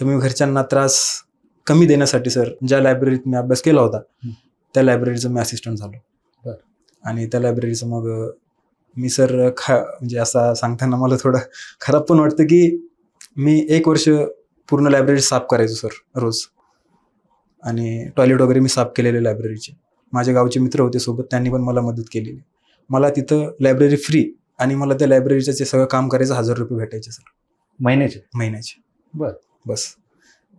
तर मी घरच्यांना त्रास कमी देण्यासाठी सर ज्या लायब्ररीत मी अभ्यास केला होता त्या लायब्ररीचं मी असिस्टंट झालो. बरं. आणि त्या लायब्ररीचं मग मी सर म्हणजे असं सांगताना मला थोडं खराब पण वाटतं की मी 1 वर्ष पूर्ण लायब्ररी साफ करायचो सर रोज. आणि टॉयलेट वगैरे मी साफ केलेले लायब्ररीचे. माझ्या गावचे मित्र होते सोबत, त्यांनी पण मला मदत केलेली. मला तिथं लायब्ररी फ्री आणि मला त्या लायब्ररीचं जे सगळं काम करायचं 1000 रुपये भेटायचे सर महिन्याचे. बरं. बस.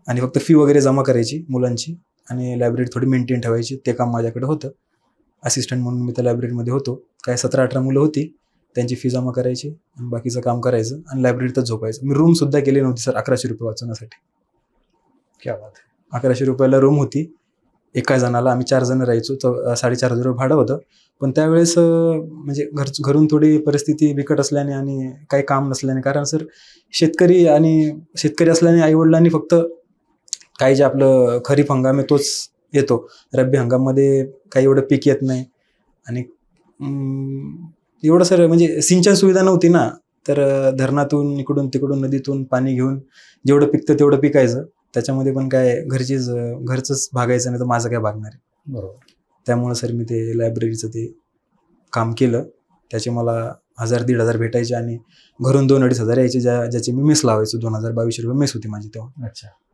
आणि फक्त फी वगैरे जमा करायची मुलांची आणि लायब्ररी थोडी मेंटेन ठेवायची, ते काम माझ्याकडे होतं. असिस्टंट म्हणून मी त्या लायब्ररीमध्ये होतो. काय 17-18 मुलं होती, त्यांची फी जमा करायची आणि बाकीचं काम करायचं आणि लायब्ररीतच झोपायचं. मी रूम सुद्धा केली नव्हती सर 1100 रुपये वाचवण्यासाठी. क्या बात आहे. 1100 रुपयाला रूम होती एका जणाला. आम्ही 4 जण राहायचो. 4500 रुपये भाडं होतं. पण त्यावेळेस म्हणजे घरून थोडी परिस्थिती बिकट असल्याने आणि काही काम नसल्याने, कारण सर शेतकरी असल्याने आईवडिलांनी फक्त काही जे आपलं खरीप हंगाम आहे तोच येतो. रब्बी हंगाममध्ये काही एवढं पीक येत नाही. आणि एवढं सर म्हणजे सिंचन सुविधा नव्हती ना, तर धरणातून इकडून तिकडून नदीतून पाणी घेऊन जेवढं पिकतं तेवढं पिकायचं. त्याच्यामध्ये पण काय घरचंच भागायचं, नाही तर माझं काय भागणार आहे. बरोबर. त्यामुळे सर मी ते लायब्ररीचं ते काम केलं. त्याचे मला 1000-1500 भेटायचे आणि घरून 2-2500 यायचे, ज्याचे मी मेस लावायचो. 2022 रुपये मेस होती माझी तेव्हा. अच्छा.